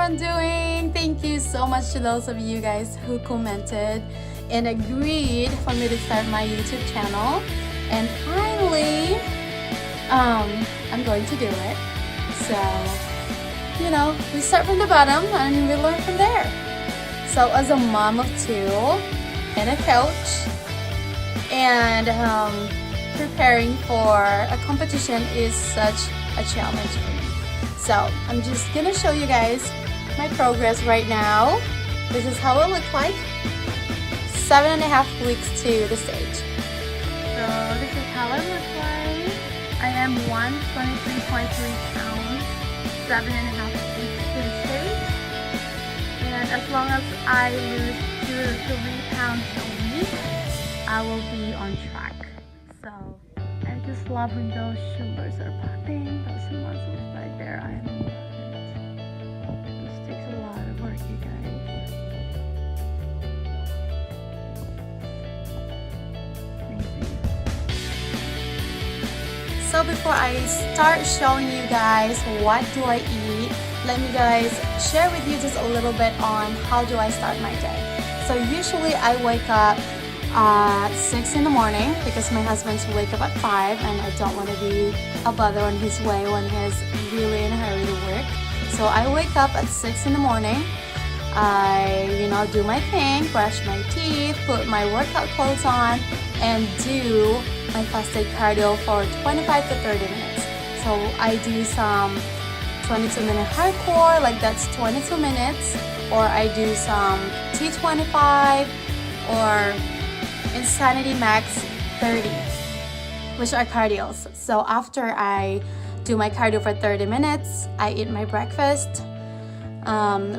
everyone doing? Thank you so much to those of you guys who commented and agreed for me to start my YouTube channel. And finally, I'm going to do it. So, you know, we start from the bottom and we learn from there. So as a mom of two and a coach and preparing for a competition is such a challenge for me. So I'm just gonna show you guys my progress right now. This is how it looks like. 7.5 weeks to the stage. So this is how it looks like. I am 123.3 pounds, 7.5 weeks to the stage. And as long as I lose 2 to 3 pounds a week, I will be on track. So I just love when those shoulders are popping, those muscles right there. I love it. This takes a lot of work, you guys. Crazy. So before I start showing you guys what do I eat, let me guys share with you just a little bit on how do I start my day. So usually I wake up at 6 in the morning because my husband's wake up at 5 and I don't want to be a bother on his way when he's really in a hurry to work. So I wake up at 6 in the morning. I, do my thing, brush my teeth, put my workout clothes on, and do my fasted cardio for 25 to 30 minutes. So I do some 22-minute hardcore, like that's 22 minutes, or I do some T25 or Insanity Max 30, which are cardios. So after I do my cardio for 30 minutes, I eat my breakfast,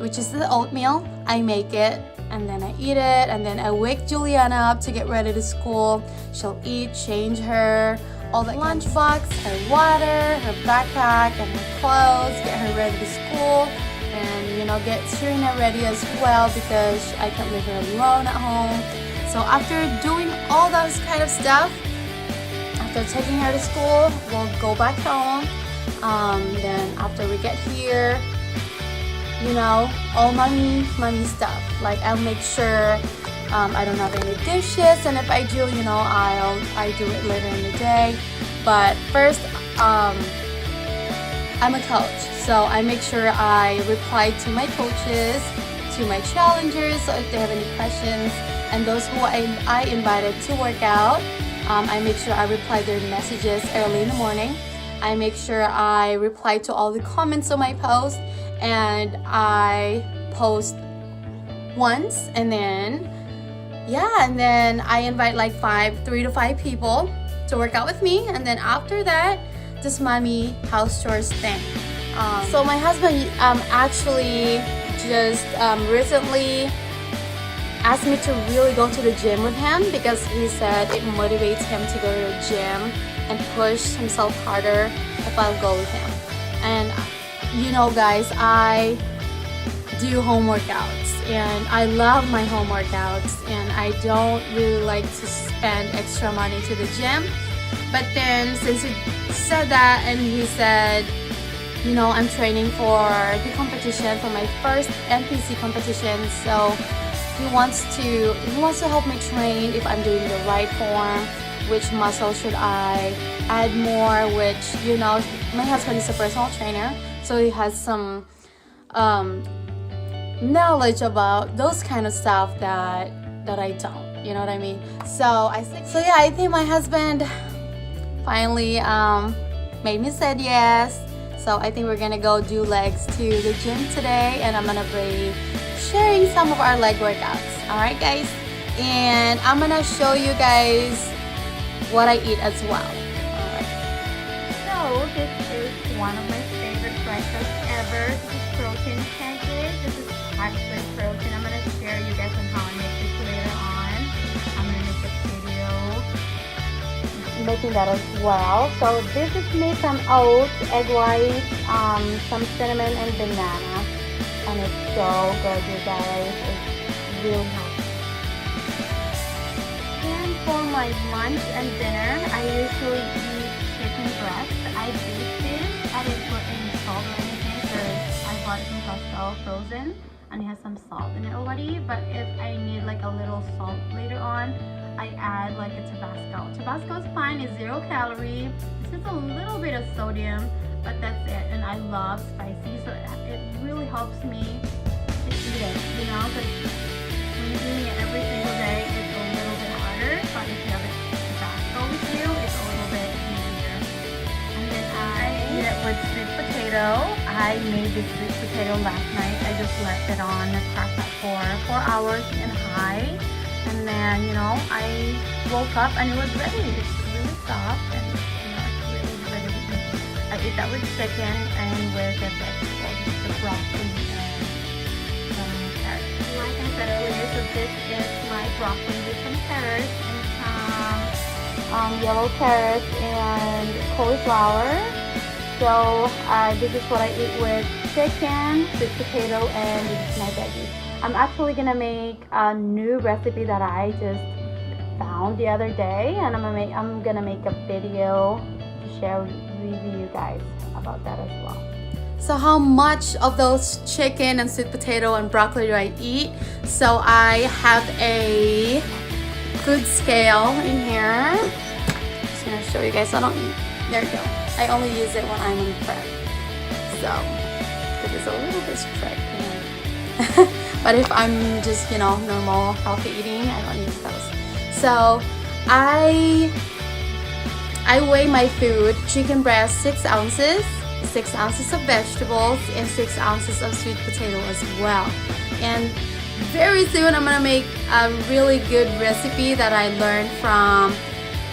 which is the oatmeal. I make it and then I eat it, and then I wake Juliana up to get ready to school. She'll eat, change her, all the lunchbox, her water, her backpack, and her clothes, get her ready to school, and get Serena ready as well because I can't leave her alone at home. So after doing all those kind of stuff, after taking her to school, we'll go back home. Then after we get here, all mommy stuff. Like I'll make sure I don't have any dishes, and if I do, I do it later in the day. But first, I'm a coach, so I make sure I reply to my coaches, to my challengers, so if they have any questions, and those who I invited to work out, I make sure I reply their messages early in the morning. I make sure I reply to all the comments on my post, and I post once, and then I invite like 3 to 5 people to work out with me, and then after that, this mommy house chores thing. So my husband actually just recently asked me to really go to the gym with him because he said it motivates him to go to the gym and push himself harder if I'll go with him. And guys, I do home workouts and I love my home workouts, and I don't really like to spend extra money to the gym. But then since he said that, and he said, I'm training for the competition, for my first NPC competition, so he wants to help me train if I'm doing the right form, which muscle should I add more, which my husband is a personal trainer, so he has some knowledge about those kind of stuff that I don't, you know what I mean? So I think my husband finally made me said yes. So I think we're gonna go do legs to the gym today, and I'm gonna be sharing some of our leg workouts. Alright guys, and I'm gonna show you guys what I eat as well. Alright. So this is one of my favorite breakfasts ever. This is protein pancake. This is packed with protein. I'm gonna share you guys on how I make this later on. I'm gonna make a video making that as well. So this is made from oats, egg white, some cinnamon and banana, and it's so good, you guys. It's really healthy. And for my lunch and dinner, I usually eat chicken breast. I beat this. I didn't put any salt or anything because I bought it from Costco, frozen, and it has some salt in it already. But if I need like a little salt later on, I add like a Tabasco. Tabasco is fine, it's 0 calorie. It's just a little bit of sodium, but that's it. And I love spicy, so it really helps me to eat it, you know, because when you're doing it every single day, it's a little bit harder. But if you have a Tabasco with you, it's a little bit easier. And then I eat it with sweet potato. I made this sweet potato last night. I just left it on the crock pot for 4 hours in high. And then, you know, I woke up and it was ready. It's really soft and, you know, it's really ready to eat. I eat that with chicken and with the vegetables, the broccoli and some carrots. Like I said earlier, so this is my broccoli with some carrots and some yellow carrots and cauliflower. So this is what I eat with chicken, sweet potato, and this is my veggies. I'm actually gonna make a new recipe that I just found the other day, and I'm gonna make a video to share with you guys about that as well. So how much of those chicken and sweet potato and broccoli do I eat? So I have a food scale in here. I'm just gonna show you guys. I don't eat. There you go. I only use it when I'm on prep. So it is a little bit strict, you know. But if I'm just, you know, normal healthy eating, I don't use those. So I weigh my food: chicken breast 6 ounces, 6 ounces of vegetables, and 6 ounces of sweet potato as well. And very soon I'm gonna make a really good recipe that I learned from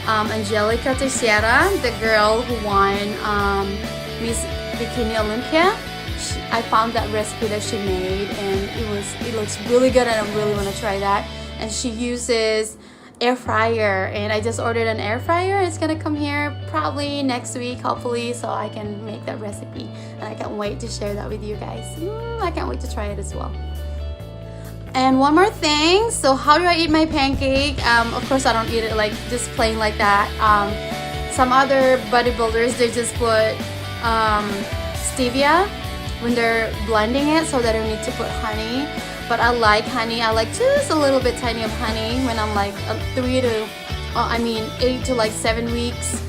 Angelica Teixeira, the girl who won Miss Bikini Olympia. I found that recipe that she made, and it looks really good, and I really want to try that. And she uses air fryer, and I just ordered an air fryer. It's gonna come here probably next week, hopefully, so I can make that recipe, and I can't wait to share that with you guys. I can't wait to try it as well. And one more thing, so how do I eat my pancake? Of course I don't eat it like just plain like that. Some other bodybuilders, they just put stevia when they're blending it, so they don't need to put honey. But I like honey. I like just a little bit tiny of honey when I'm like 8 to like 7 weeks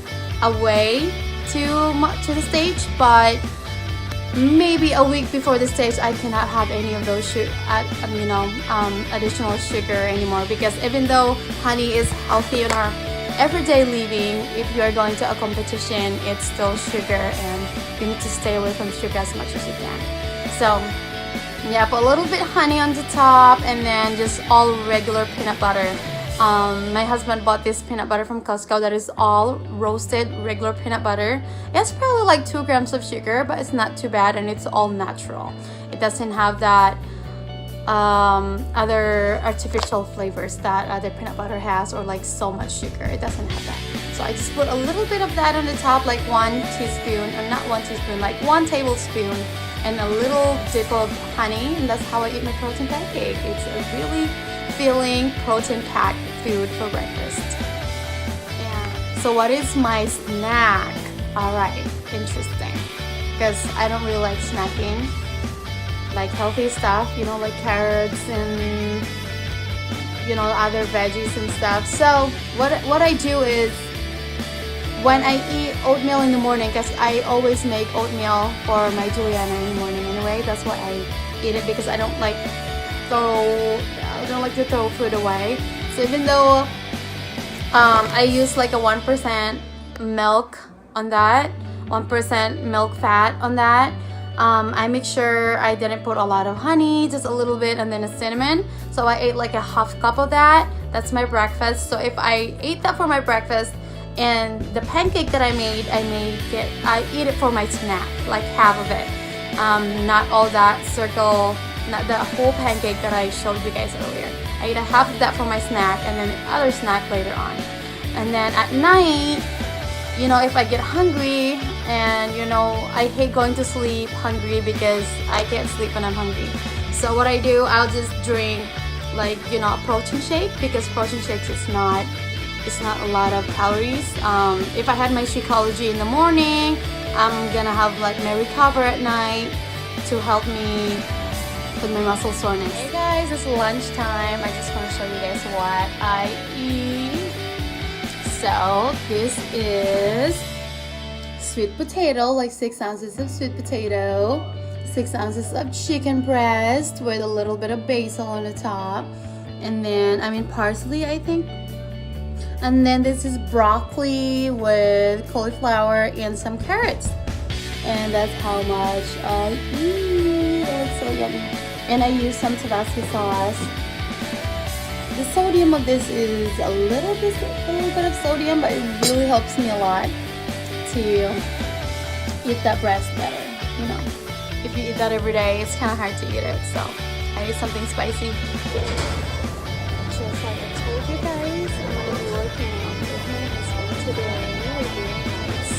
away to the stage. But maybe a week before the stage, I cannot have any of those additional sugar anymore, because even though honey is healthy in our everyday living, if you are going to a competition, it's still sugar, and you need to stay away from sugar as much as you can. So yeah, put a little bit honey on the top, and then just all regular peanut butter. My husband bought this peanut butter from Costco that is all roasted regular peanut butter. It's probably like 2 grams of sugar, but it's not too bad, and it's all natural. It doesn't have that other artificial flavors that other peanut butter has, or like so much sugar. It doesn't have that. So I just put a little bit of that on the top, like 1 teaspoon, or not 1 teaspoon, like 1 tablespoon, and a little dip of honey, and that's how I eat my protein pancake. It's a really filling, protein-packed food for breakfast. Yeah. So what is my snack? All right, interesting, because I don't really like snacking, like healthy stuff, you know, like carrots and, you know, other veggies and stuff. So what I do is, when I eat oatmeal in the morning, because I always make oatmeal for my Juliana in the morning anyway, that's why I eat it, because I don't like to throw food away. So even though I use like a 1% milk on that, 1% milk fat on that, I make sure I didn't put a lot of honey, just a little bit, and then a cinnamon. So I ate like a half cup of that. That's my breakfast. So if I ate that for my breakfast, and the pancake that I eat it for my snack, like half of it, not all that circle, not the whole pancake that I showed you guys earlier. I eat a half of that for my snack, and then the other snack later on. And then at night, you know, if I get hungry, and you know, I hate going to sleep hungry because I can't sleep when I'm hungry. So what I do, I'll just drink like, you know, a protein shake, because protein shakes it's not a lot of calories. If I had my Shakeology in the morning, I'm gonna have like my Recover at night, to help me with my muscle soreness. Hey guys, it's lunchtime. I just want to show you guys what I eat. So this is sweet potato, like 6 ounces of sweet potato, 6 ounces of chicken breast with a little bit of basil on the top, and then parsley, I think. And then this is broccoli with cauliflower and some carrots. And that's how much I eat. Oh, it's so yummy. And I use some Tabasco sauce. The sodium of this is a little bit of sodium, but it really helps me a lot to eat that breast better. You know, if you eat that every day, it's kind of hard to eat it. So I need something spicy. Just like I told you guys, I'm going to be working out with my husband today. We're doing this.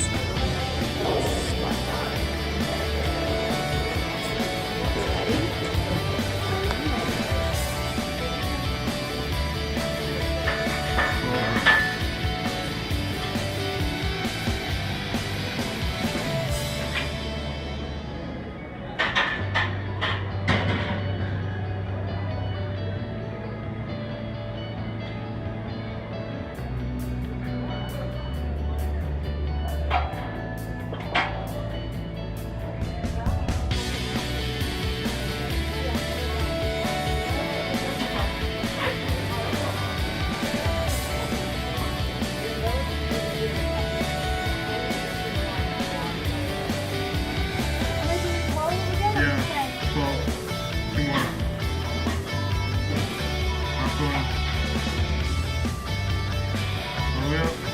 Well,